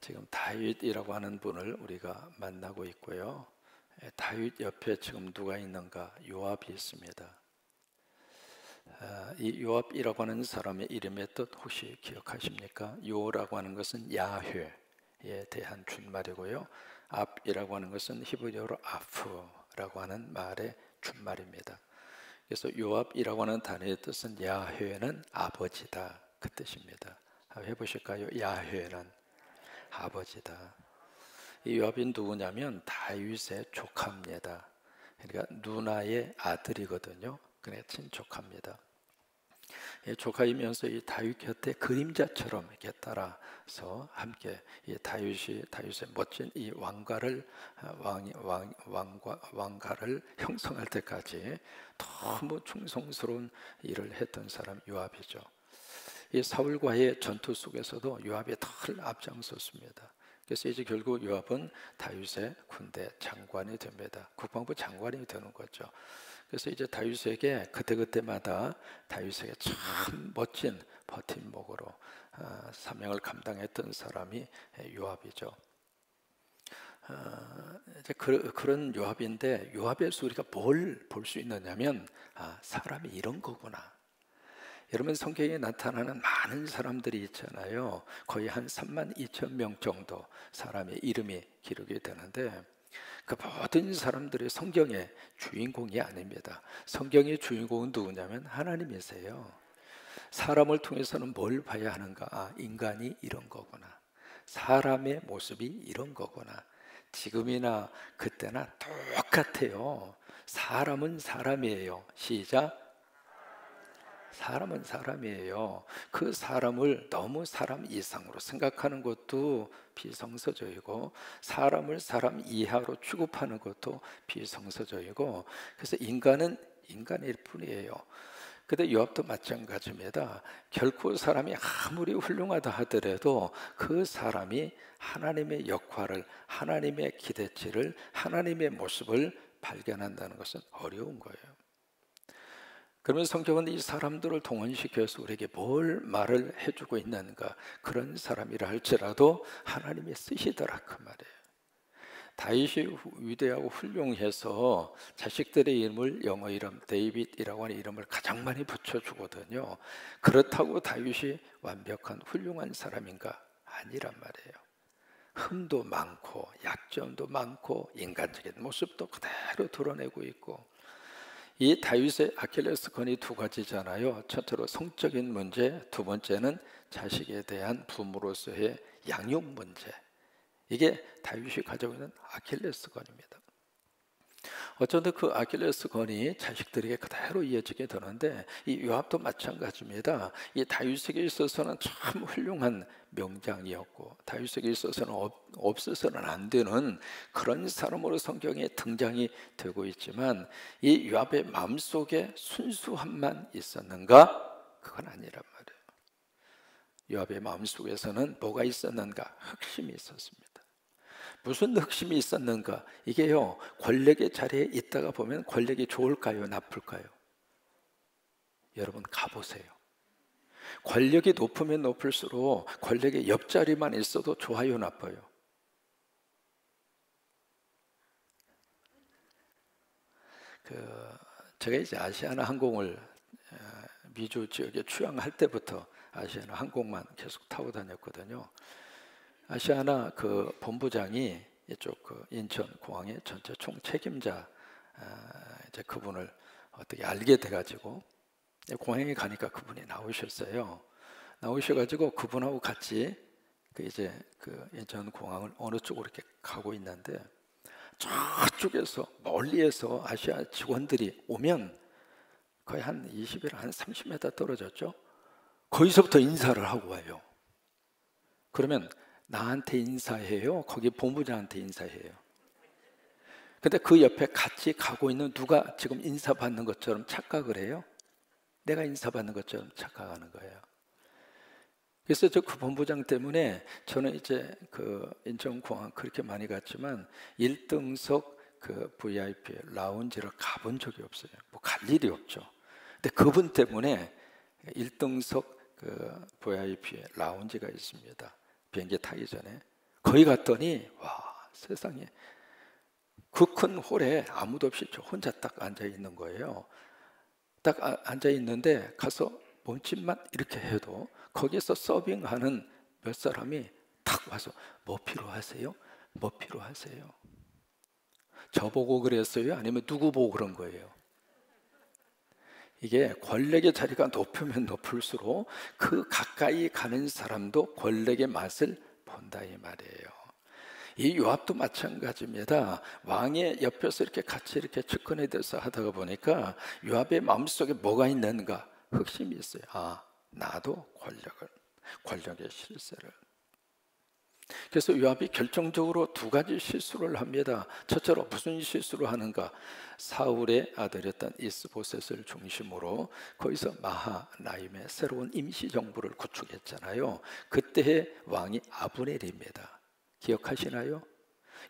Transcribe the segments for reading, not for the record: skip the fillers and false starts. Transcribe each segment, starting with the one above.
지금 다윗이라고 하는 분을 우리가 만나고 있고요. 다윗 옆에 지금 누가 있는가? 요압이 있습니다. 이 요압이라고 하는 사람의 이름의 뜻 혹시 기억하십니까? 요라고 하는 것은 야훼에 대한 준말이고요. 압이라고 하는 것은 히브리어로 아프라고 하는 말의 준말입니다. 그래서 요압이라고 하는 단어의 뜻은 야훼는 아버지다, 그 뜻입니다. 한번 해보실까요? 야훼는 아버지다. 이 요압이 누구냐면 다윗의 조카입니다. 그러니까 누나의 아들이거든요. 그래 친조카입니다. 조카이면서 이 다윗 곁에 그림자처럼 이렇게 따라서 함께 이 다윗의 멋진 이 왕가를 형성할 때까지 너무 충성스러운 일을 했던 사람 요압이죠. 이 사울과의 전투 속에서도 요압이 늘 앞장섰습니다. 그래서 이제 결국 요압은 다윗의 군대 장관이 됩니다. 국방부 장관이 되는 거죠. 그래서 이제 다윗에게 그때그때마다 다윗에게 참 멋진 버팀목으로 사명을 감당했던 사람이 요압이죠. 이제 그런 요압인데, 요압에서 우리가 뭘 볼 수 있느냐면 사람이 이런 거구나. 여러분, 성경에 나타나는 많은 사람들이 있잖아요. 거의 한 3만 2천 명 정도 사람의 이름이 기록이 되는데, 그 모든 사람들이 성경의 주인공이 아닙니다. 성경의 주인공은 누구냐면 하나님이세요. 사람을 통해서는 뭘 봐야 하는가? 인간이 이런 거구나. 사람의 모습이 이런 거구나. 지금이나 그때나 똑같아요. 사람은 사람이에요. 시작. 사람은 사람이에요. 그 사람을 너무 사람 이상으로 생각하는 것도 비성서적이고, 사람을 사람 이하로 취급하는 것도 비성서적이고, 그래서 인간은 인간일 뿐이에요. 근데 요압도 마찬가지입니다. 결코 사람이 아무리 훌륭하다 하더라도 그 사람이 하나님의 역할을, 하나님의 기대치를, 하나님의 모습을 발견한다는 것은 어려운 거예요. 그러면 성경은 이 사람들을 동원시켜서 우리에게 뭘 말을 해주고 있는가? 그런 사람이라 할지라도 하나님이 쓰시더라, 그 말이에요. 다윗이 위대하고 훌륭해서 자식들의 이름을 영어 이름 데이빗이라고 하는 이름을 가장 많이 붙여주거든요. 그렇다고 다윗이 완벽한 훌륭한 사람인가? 아니란 말이에요. 흠도 많고 약점도 많고 인간적인 모습도 그대로 드러내고 있고, 이 다윗의 아킬레스건이 두 가지잖아요. 첫째로 성적인 문제, 두 번째는 자식에 대한 부모로서의 양육 문제. 이게 다윗이 가지고 있는 아킬레스건입니다. 어쩌면 그 아킬레스건이 자식들에게 그대로 이어지게 되는데, 이 요압도 마찬가지입니다. 이 다윗에게 있어서는 참 훌륭한 명장이었고, 다윗에게 있어서는 없어서는 안 되는 그런 사람으로 성경에 등장이 되고 있지만, 이 요압의 마음속에 순수함만 있었는가? 그건 아니란 말이에요. 요압의 마음속에서는 뭐가 있었는가? 흑심이 있었습니다. 무슨 흑심이 있었는가? 이게요, 권력의 자리에 있다가 보면 권력이 좋을까요? 나쁠까요? 여러분 가보세요. 권력이 높으면 높을수록 권력의 옆자리만 있어도 좋아요, 나빠요? 제가 이제 아시아나 항공을 미주 지역에 취항할 때부터 아시아나 항공만 계속 타고 다녔거든요. 아시아나 그 본부장이 이쪽 그 인천 공항의 전체 총 책임자, 이제 그분을 어떻게 알게 돼가지고 공항에 가니까 그분이 나오셨어요. 나오셔가지고 그분하고 같이 그 이제 그 인천 공항을 어느 쪽으로 이렇게 가고 있는데, 저쪽에서 멀리에서 아시아 직원들이 오면 거의 한 20m, 한 30m 떨어졌죠. 거기서부터 인사를 하고 와요. 그러면 나한테 인사해요? 거기 본부장한테 인사해요? 근데 그 옆에 같이 가고 있는 누가 지금 인사받는 것처럼 착각을 해요? 내가 인사받는 것처럼 착각하는 거예요. 그래서 저 그 본부장 때문에 저는 이제 그 인천공항 그렇게 많이 갔지만 1등석 그 VIP 라운지를 가본 적이 없어요. 뭐 갈 일이 없죠. 근데 그분 때문에 1등석 그 VIP 라운지가 있습니다. 비행기 타기 전에 거기 갔더니 와, 세상에 그 큰 홀에 아무도 없이 저 혼자 딱 앉아 있는 거예요. 딱 앉아 있는데 가서 몸짓만 이렇게 해도 거기서 서빙하는 몇 사람이 탁 와서 뭐 필요하세요? 뭐 필요하세요? 저보고 그랬어요? 아니면 누구 보고 그런 거예요? 이게 권력의 자리가 높으면 높을수록 그 가까이 가는 사람도 권력의 맛을 본다 이 말이에요. 이 요압도 마찬가지입니다. 왕의 옆에서 이렇게 같이 이렇게 측근에 대해서 하다가 보니까 요압의 마음속에 뭐가 있는가 흑심이 있어요. 아, 나도 권력의 실세를. 그래서 요압이 결정적으로 두 가지 실수를 합니다. 첫째로 무슨 실수를 하는가? 사울의 아들이었던 이스보셋을 중심으로 거기서 마하나임의 새로운 임시정부를 구축했잖아요. 그때의 왕이 아브넬입니다. 기억하시나요?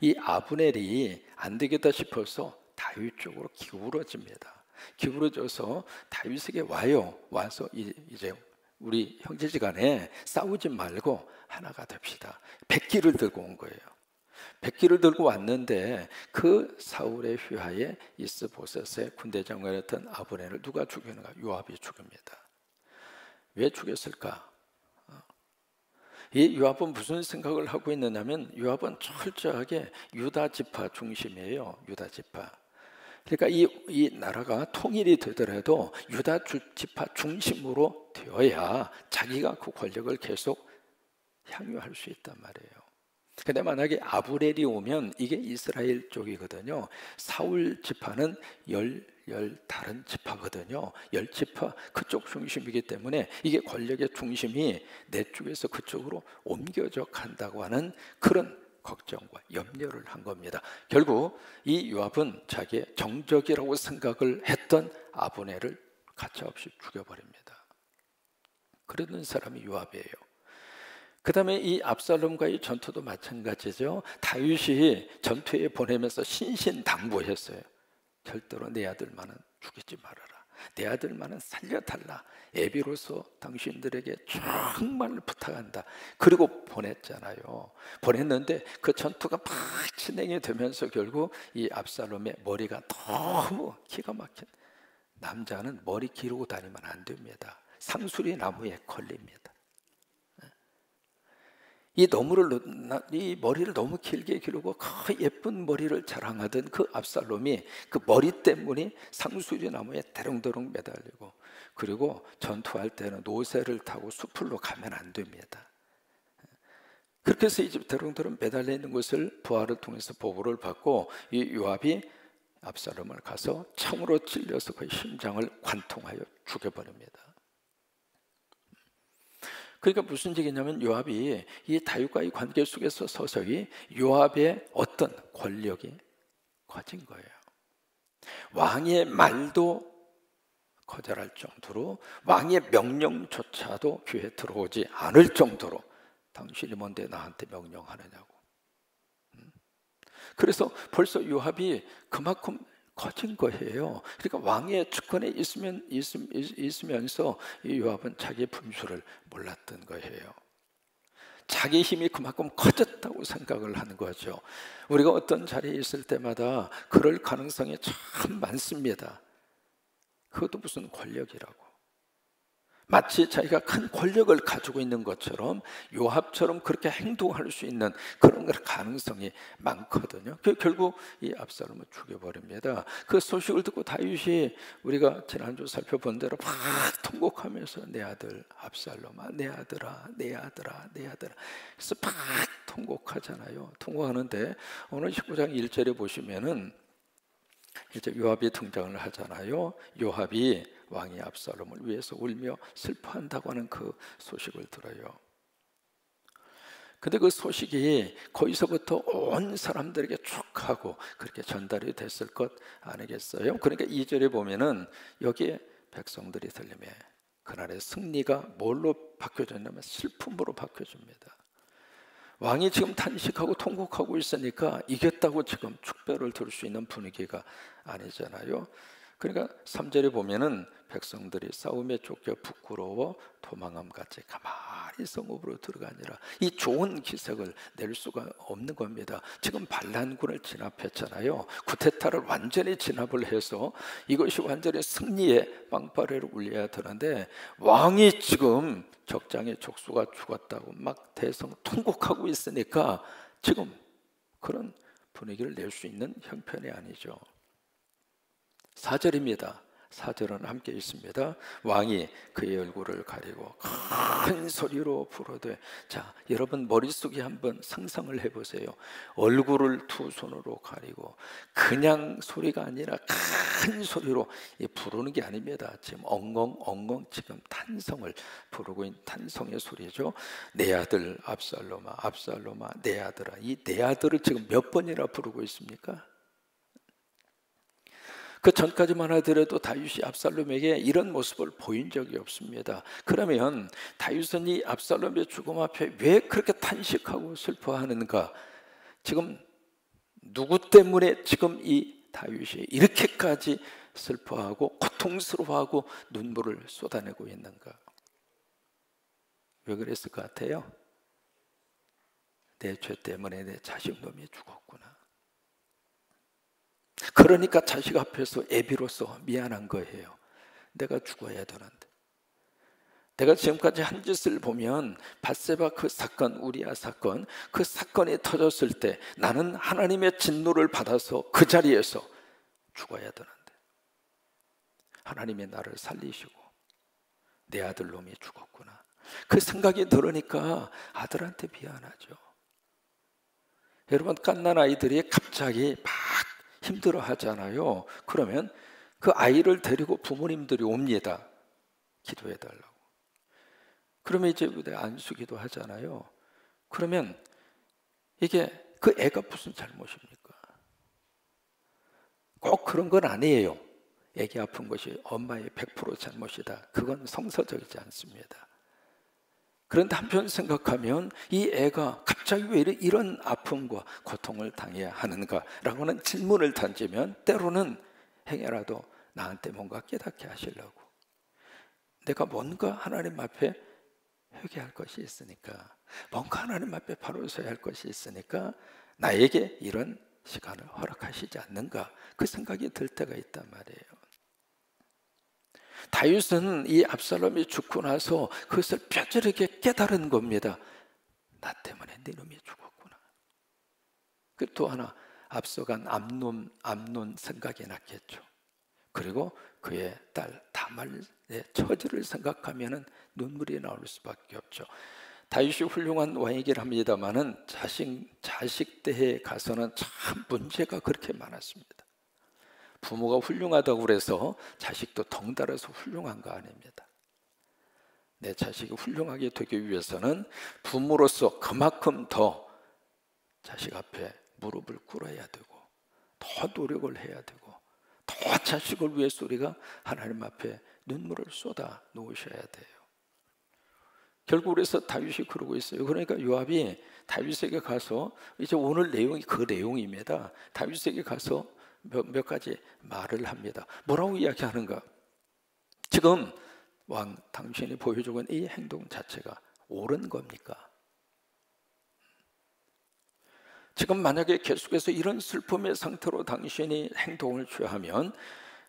이 아브넬이 안 되겠다 싶어서 다윗 쪽으로 기울어집니다. 기울어져서 다윗에게 와서 이제 우리 형제지간에 싸우지 말고 하나가 됩시다. 백기를 들고 온 거예요. 백기를 들고 왔는데 그 사울의 휘하에 이스보셋의 군대장관이었던 아브넬을 누가 죽였는가? 요압이 죽입니다. 왜 죽였을까? 이 요압은 무슨 생각을 하고 있느냐면 요압은 철저하게 유다 지파 중심이에요. 유다 지파. 그러니까 이 나라가 통일이 되더라도 유다 지파 중심으로 되어야 자기가 그 권력을 계속 향유할 수 있단 말이에요. 근데 만약에 아브넬이 오면 이게 이스라엘 쪽이거든요. 사울 지파는 다른 지파거든요. 10지파 그쪽 중심이기 때문에 이게 권력의 중심이 내 쪽에서 그쪽으로 옮겨져 간다고 하는 그런 걱정과 염려를 한 겁니다. 결국 이 요압은 자기의 정적이라고 생각을 했던 아브넬을 가차없이 죽여버립니다. 그러는 사람이 요압이에요. 그 다음에 이 압살롬과의 전투도 마찬가지죠. 다윗이 전투에 보내면서 신신당부했어요. 절대로 내 아들만은 죽이지 말아라. 내 아들만은 살려달라. 애비로서 당신들에게 정말 부탁한다. 그리고 보냈잖아요. 보냈는데 그 전투가 막 진행이 되면서 결국 이 압살롬의 머리가 너무 기가 막힌, 남자는 머리 기르고 다니면 안 됩니다. 상수리 나무에 걸립니다. 이 머리를 너무 길게 기르고 그 예쁜 머리를 자랑하던 그 압살롬이 그 머리 때문에 상수리 나무에 대롱대롱 매달리고, 그리고 전투할 때는 노새를 타고 숲으로 가면 안 됩니다. 그렇게 해서 이제 대롱대롱 매달려 있는 것을 부하를 통해서 보고를 받고 이 요압이 압살롬을 가서 창으로 찔려서 그의 심장을 관통하여 죽여버립니다. 그러니까 무슨 얘기냐면 요압이 이 다윗과의 관계 속에서 서서히 요압의 어떤 권력이 커진 거예요. 왕의 말도 거절할 정도로, 왕의 명령조차도 귀에 들어오지 않을 정도로 당신이 뭔데 나한테 명령하느냐고. 그래서 벌써 요압이 그만큼 커진 거예요. 그러니까 왕의 측근에 있으면서 이 요압은 자기의 분수를 몰랐던 거예요. 자기 힘이 그만큼 커졌다고 생각을 하는 거죠. 우리가 어떤 자리에 있을 때마다 그럴 가능성이 참 많습니다. 그것도 무슨 권력이라고. 마치 자기가 큰 권력을 가지고 있는 것처럼 요압처럼 그렇게 행동할 수 있는 그런 가능성이 많거든요. 결국 이 압살롬을 죽여버립니다. 그 소식을 듣고 다윗이 우리가 지난주 살펴본 대로 막 통곡하면서 내 아들 압살롬아, 내 아들아, 내 아들아, 내 아들아, 그래서 막 통곡하잖아요. 통곡하는데 오늘 19장 1절에 보시면은 이제 요압이 등장을 하잖아요. 요압이 왕이 압살롬을 위해서 울며 슬퍼한다고 하는 그 소식을 들어요. 근데 그 소식이 거기서부터 온 사람들에게 쭉 하고 그렇게 전달이 됐을 것 아니겠어요? 그러니까 2절에 보면은 여기에 백성들이 들리며 그날의 승리가 뭘로 바뀌어졌냐면 슬픔으로 바뀌어집니다. 왕이 지금 탄식하고 통곡하고 있으니까 이겼다고 지금 축배를 들 수 있는 분위기가 아니잖아요. 그러니까 3절에 보면은 백성들이 싸움에 쫓겨 부끄러워 도망함 같이 가만히 성읍으로 들어가니라. 이 좋은 기색을 낼 수가 없는 겁니다. 지금 반란군을 진압했잖아요. 쿠데타를 완전히 진압을 해서 이것이 완전히 승리의 빵빠레를 울려야 되는데, 왕이 지금 적장에 족수가 죽었다고 막 대성 통곡하고 있으니까 지금 그런 분위기를 낼 수 있는 형편이 아니죠. 4절입니다. 4절은 함께 있습니다. 왕이 그의 얼굴을 가리고 큰 소리로 부르되, 자, 여러분 머릿속에 한번 상상을 해보세요. 얼굴을 두 손으로 가리고 그냥 소리가 아니라 큰 소리로 부르는 게 아닙니다. 지금 엉엉 지금 탄성을 부르고 있는 탄성의 소리죠. 내 아들 압살롬아, 압살롬아, 내 아들아. 이 내 아들을 지금 몇 번이나 부르고 있습니까? 그 전까지만 하더라도 다윗이 압살롬에게 이런 모습을 보인 적이 없습니다. 그러면 다윗은 이 압살롬의 죽음 앞에 왜 그렇게 탄식하고 슬퍼하는가? 지금 누구 때문에 지금 이 다윗이 이렇게까지 슬퍼하고 고통스러워하고 눈물을 쏟아내고 있는가? 왜 그랬을 것 같아요? 내 죄 때문에 내 자식놈이 죽었구나. 그러니까 자식 앞에서 애비로서 미안한 거예요. 내가 죽어야 되는데. 내가 지금까지 한 짓을 보면 밧세바 그 사건, 우리아 사건, 그 사건이 터졌을 때 나는 하나님의 진노를 받아서 그 자리에서 죽어야 되는데 하나님이 나를 살리시고 내 아들 놈이 죽었구나. 그 생각이 들으니까 아들한테 미안하죠. 여러분, 갓난 아이들이 갑자기 막 힘들어 하잖아요. 그러면 그 아이를 데리고 부모님들이 옵니다. 기도해 달라고. 그러면 이제 안수기도 하잖아요. 그러면 이게 그 애가 무슨 잘못입니까? 꼭 그런 건 아니에요. 애기 아픈 것이 엄마의 100% 잘못이다. 그건 성서적이지 않습니다. 그런데 한편 생각하면 이 애가 갑자기 왜 이런 아픔과 고통을 당해야 하는가라고 하는 질문을 던지면 때로는 행여라도 나한테 뭔가 깨닫게 하시려고, 내가 뭔가 하나님 앞에 회개할 것이 있으니까, 뭔가 하나님 앞에 바로 서야 할 것이 있으니까 나에게 이런 시간을 허락하시지 않는가, 그 생각이 들 때가 있단 말이에요. 다윗은 이 압살롬이 죽고 나서 그것을 뼈저리게 깨달은 겁니다. 나 때문에 네 놈이 죽었구나. 그 또 하나 앞서간 암논 생각이 났겠죠. 그리고 그의 딸 다말의 처지를 생각하면 눈물이 나올 수밖에 없죠. 다윗이 훌륭한 왕이긴 합니다만은 자식 때에 가서는 참 문제가 그렇게 많았습니다. 부모가 훌륭하다고 그래서 자식도 덩달아서 훌륭한 거 아닙니다. 내 자식이 훌륭하게 되기 위해서는 부모로서 그만큼 더 자식 앞에 무릎을 꿇어야 되고 더 노력을 해야 되고 더 자식을 위해서 우리가 하나님 앞에 눈물을 쏟아 놓으셔야 돼요. 결국 그래서 다윗이 그러고 있어요. 그러니까 요압이 다윗에게 가서, 이제 오늘 내용이 그 내용입니다. 다윗에게 가서 몇 가지 말을 합니다. 뭐라고 이야기하는가? 지금 왕, 당신이 보여주고 있는 이 행동 자체가 옳은 겁니까? 지금 만약에 계속해서 이런 슬픔의 상태로 당신이 행동을 취하면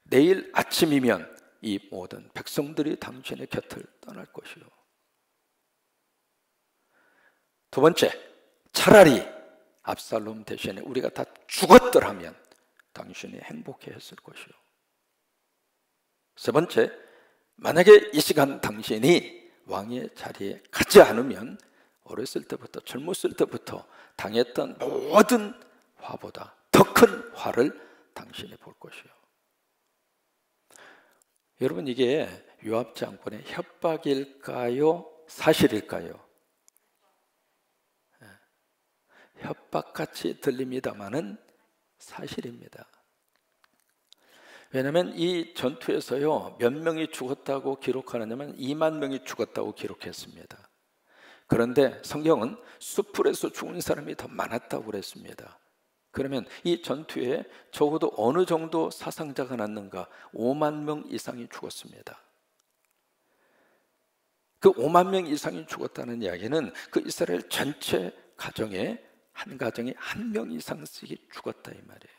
내일 아침이면 이 모든 백성들이 당신의 곁을 떠날 것이요. 두 번째, 차라리 압살롬 대신에 우리가 다 죽었더라면 당신이 행복해했을 것이요. 세 번째, 만약에 이 시간 당신이 왕의 자리에 가지 않으면 어렸을 때부터, 젊었을 때부터 당했던 모든 화보다 더 큰 화를 당신이 볼 것이요. 여러분, 이게 요압 장군의 협박일까요? 사실일까요? 협박같이 들립니다마는 사실입니다. 왜냐하면 이 전투에서요, 몇 명이 죽었다고 기록하느냐면 2만 명이 죽었다고 기록했습니다. 그런데 성경은 숯불에서 죽은 사람이 더 많았다고 그랬습니다. 그러면 이 전투에 적어도 어느 정도 사상자가 났는가? 5만 명 이상이 죽었습니다. 그 5만 명 이상이 죽었다는 이야기는 그 이스라엘 전체 가정에 한 가정에 한 명 이상씩이 죽었다 이 말이에요.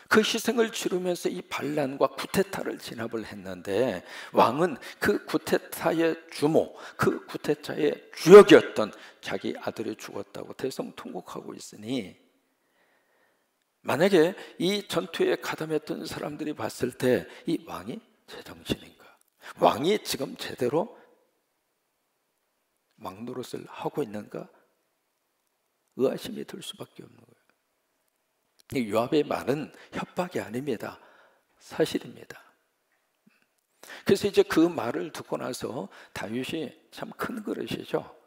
그 희생을 치르면서 이 반란과 쿠데타를 진압을 했는데 왕은 그 쿠데타의 주모, 그 쿠데타의 주역이었던 자기 아들이 죽었다고 대성통곡하고 있으니, 만약에 이 전투에 가담했던 사람들이 봤을 때 이 왕이 제정신인가? 왕이 지금 제대로 왕 노릇을 하고 있는가? 의아심이 들 수밖에 없는 거예요. 이 요압의 말은 협박이 아닙니다. 사실입니다. 그래서 이제 그 말을 듣고 나서 다윗이 참 큰 그릇이죠.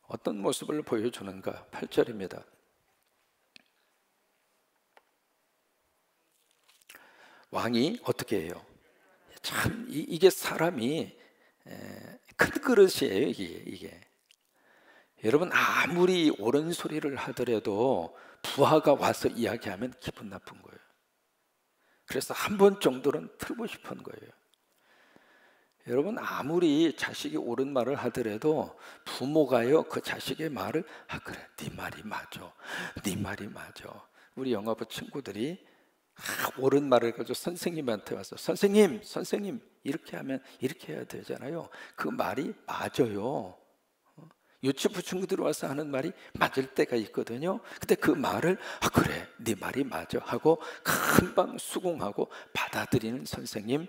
어떤 모습을 보여주는가? 8절입니다. 왕이 어떻게 해요? 참 이게 사람이 큰 그릇이에요. 이게 여러분, 아무리 옳은 소리를 하더라도 부하가 와서 이야기하면 기분 나쁜 거예요. 그래서 한 번 정도는 틀고 싶은 거예요. 여러분, 아무리 자식이 옳은 말을 하더라도 부모가요, 그 자식의 말을 그래, 네 말이 맞아, 네 말이 맞아. 우리 영어부 친구들이 옳은 말을 가지고 선생님한테 와서 선생님 이렇게 하면 이렇게 해야 되잖아요. 그 말이 맞아요. 유치부 친구들이 와서 하는 말이 맞을 때가 있거든요. 근데 그 말을 그래, 네 말이 맞아 하고 금방 수긍하고 받아들이는 선생님,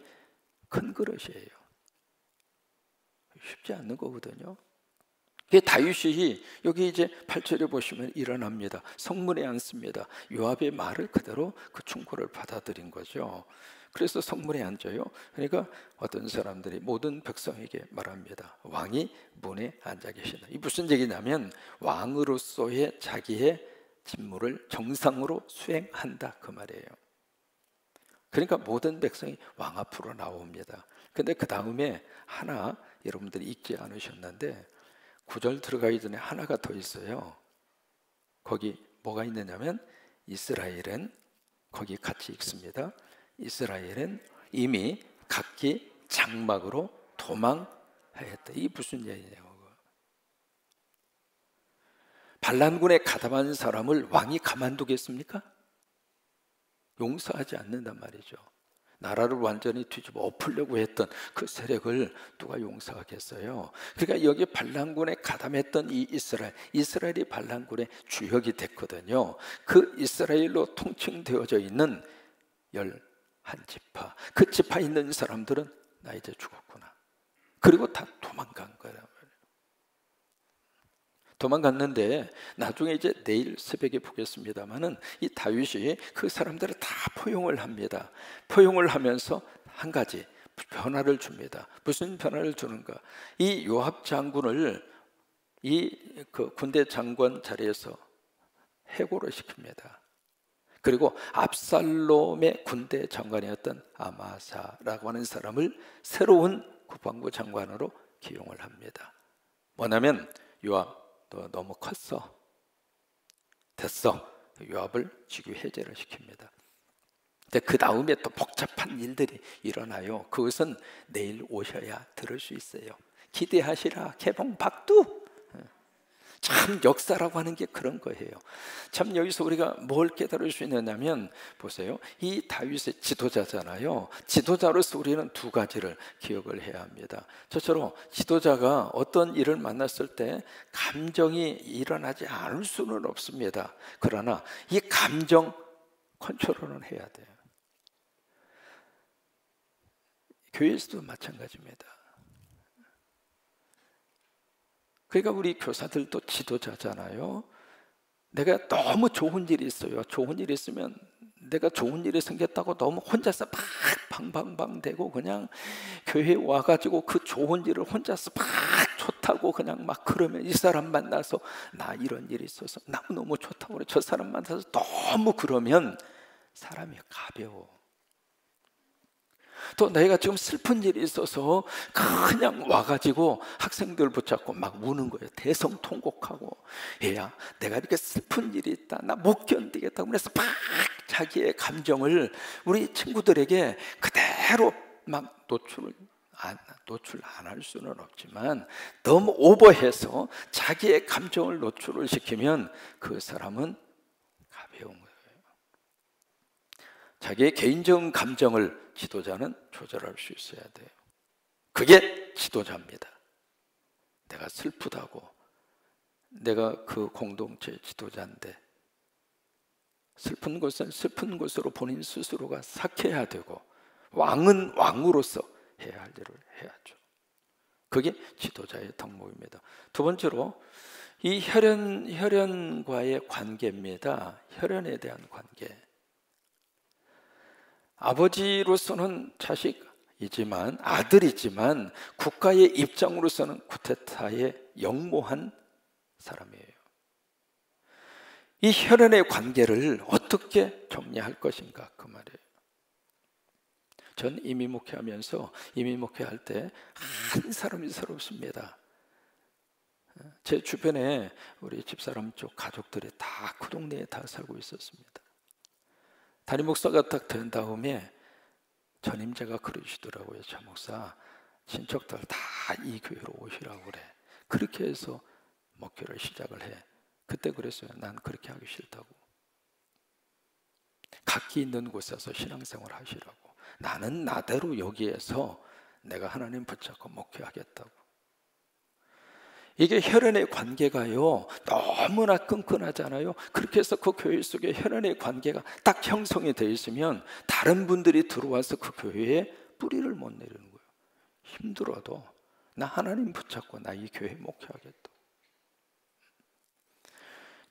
큰 그릇이에요. 쉽지 않는 거거든요. 다윗이 여기 이제 8절에 보시면 일어납니다. 성문에 앉습니다. 요압의 말을 그대로 그 충고를 받아들인 거죠. 그래서 성문에 앉아요. 그러니까 어떤 사람들이 모든 백성에게 말합니다. 왕이 문에 앉아 계신다. 이 무슨 얘기냐면 왕으로서의 자기의 직무를 정상으로 수행한다 그 말이에요. 그러니까 모든 백성이 왕 앞으로 나옵니다. 근데 그 다음에 하나 여러분들이 읽지 않으셨는데 9절 들어가기 전에 하나가 더 있어요. 거기 뭐가 있느냐면 이스라엘은, 거기 같이 읽습니다. 이스라엘은 이미 각기 장막으로 도망하였다. 이게 무슨 얘기냐고. 반란군에 가담한 사람을 왕이 가만두겠습니까? 용서하지 않는단 말이죠. 나라를 완전히 뒤집어 엎으려고 했던 그 세력을 누가 용서하겠어요? 그러니까 여기 반란군에 가담했던 이 이스라엘이 반란군의 주역이 됐거든요. 그 이스라엘로 통칭되어져 있는 11지파, 그 지파 있는 사람들은 나 이제 죽었구나. 그리고 다 도망간 거예요. 도망갔는데 나중에 이제 내일 새벽에 보겠습니다만은 이 다윗이 그 사람들을 다 포용을 합니다. 포용을 하면서 한 가지 변화를 줍니다. 무슨 변화를 주는가? 이 요압 장군을 그 군대 장관 자리에서 해고를 시킵니다. 그리고 압살롬의 군대 장관이었던 아마사라고 하는 사람을 새로운 국방부 장관으로 기용을 합니다. 뭐냐면 요압 너 너무 컸어. 됐어. 요압을 직위 해제를 시킵니다. 근데 그 다음에 또 복잡한 일들이 일어나요. 그것은 내일 오셔야 들을 수 있어요. 기대하시라 개봉박두. 참 역사라고 하는 게 그런 거예요. 참 여기서 우리가 뭘 깨달을 수 있느냐면 보세요. 이 다윗의 지도자잖아요. 지도자로서 우리는 두 가지를 기억을 해야 합니다. 저처럼 지도자가 어떤 일을 만났을 때 감정이 일어나지 않을 수는 없습니다. 그러나 이 감정 컨트롤은 해야 돼요. 교회에서도 마찬가지입니다. 그러니까 우리 교사들도 지도자잖아요. 내가 너무 좋은 일이 있어요. 좋은 일이 있으면 내가 좋은 일이 생겼다고 너무 혼자서 막 방방방 대고 그냥 교회에 와가지고 그 좋은 일을 혼자서 막 좋다고 그냥 막 그러면 이 사람 만나서 나 이런 일이 있어서 너무 좋다고 그래. 저 사람 만나서 너무 그러면 사람이 가벼워. 또 내가 지금 슬픈 일이 있어서 그냥 와가지고 학생들 붙잡고 막 우는 거예요. 대성통곡하고, 얘야 내가 이렇게 슬픈 일이 있다, 나 못 견디겠다고. 그래서 막 자기의 감정을 우리 친구들에게 그대로 막 노출 안 할 수는 없지만, 너무 오버해서 자기의 감정을 노출을 시키면 그 사람은 가벼운 거예요. 자기의 개인적 감정을 지도자는 조절할 수 있어야 돼요. 그게 지도자입니다. 내가 슬프다고, 내가 그 공동체 지도자인데 슬픈 것은 슬픈 것으로 본인 스스로가 삭해야 되고, 왕은 왕으로서 해야 할 일을 해야죠. 그게 지도자의 덕목입니다. 두 번째로 이 혈연과의 관계입니다. 혈연에 대한 관계. 아버지로서는 자식이지만, 아들이지만 국가의 입장으로서는 쿠데타의 영모한 사람이에요. 이 혈연의 관계를 어떻게 정리할 것인가, 그 말이에요. 전 이민 목회하면서, 이민 목회할 때 한 사람이 서럽습니다. 제 주변에 우리 집사람 쪽 가족들이 다 그 동네에 다 살고 있었습니다. 담임 목사가 딱 된 다음에 전임자가 그러시더라고요. 자 목사, 친척들 다 이 교회로 오시라고 그래. 그렇게 해서 목회를 시작을 해. 그때 그랬어요. 난 그렇게 하기 싫다고. 각기 있는 곳에서 신앙생활 하시라고. 나는 나대로 여기에서 내가 하나님 붙잡고 목회하겠다고. 이게 혈연의 관계가요, 너무나 끈끈하잖아요. 그렇게 해서 그 교회 속에 혈연의 관계가 딱 형성이 되어 있으면 다른 분들이 들어와서 그 교회에 뿌리를 못 내리는 거예요. 힘들어도 나 하나님 붙잡고 나 이 교회 목회하겠다.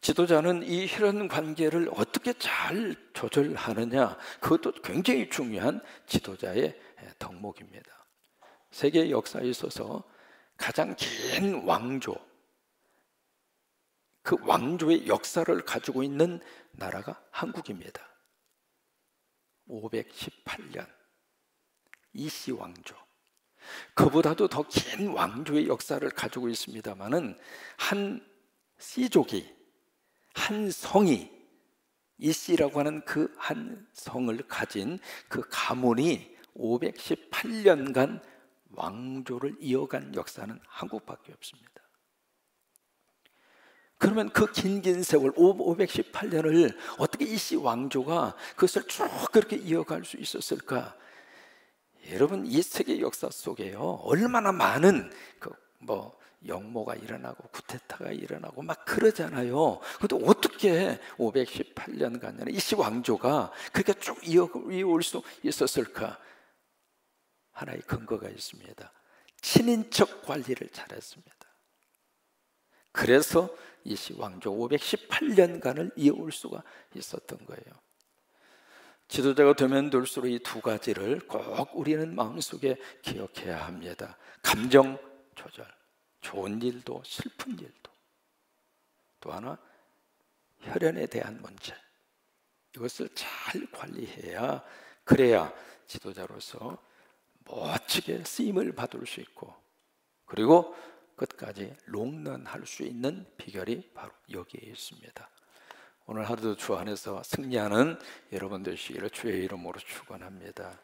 지도자는 이 혈연 관계를 어떻게 잘 조절하느냐, 그것도 굉장히 중요한 지도자의 덕목입니다. 세계 역사에 있어서 가장 긴 왕조, 그 왕조의 역사를 가지고 있는 나라가 한국입니다. 518년 이씨 왕조. 그보다도 더 긴 왕조의 역사를 가지고 있습니다마는 한 씨족이, 한 성이, 이씨라고 하는 그 한 성을 가진 그 가문이 518년간 왕조를 이어간 역사는 한국밖에 없습니다. 그러면 그 긴 세월 518년을 어떻게 이씨 왕조가 그것을 쭉 그렇게 이어갈 수 있었을까? 여러분, 이 세계 역사 속에요, 얼마나 많은 영모가 일어나고 쿠데타가 일어나고 막 그러잖아요. 근데 어떻게 518년간 이씨 왕조가 그렇게 쭉 이어올 수 있었을까? 하나의 근거가 있습니다. 친인척 관리를 잘했습니다. 그래서 이씨 왕조 518년간을 이어올 수가 있었던 거예요. 지도자가 되면 될수록 이 두 가지를 꼭 우리는 마음속에 기억해야 합니다. 감정 조절, 좋은 일도 슬픈 일도. 또 하나, 혈연에 대한 문제. 이것을 잘 관리해야, 그래야 지도자로서 멋지게 쓰임을 받을 수 있고, 그리고 끝까지 롱런할 수 있는 비결이 바로 여기에 있습니다. 오늘 하루도 주 안에서 승리하는 여러분 되시기를 주의 이름으로 축원합니다.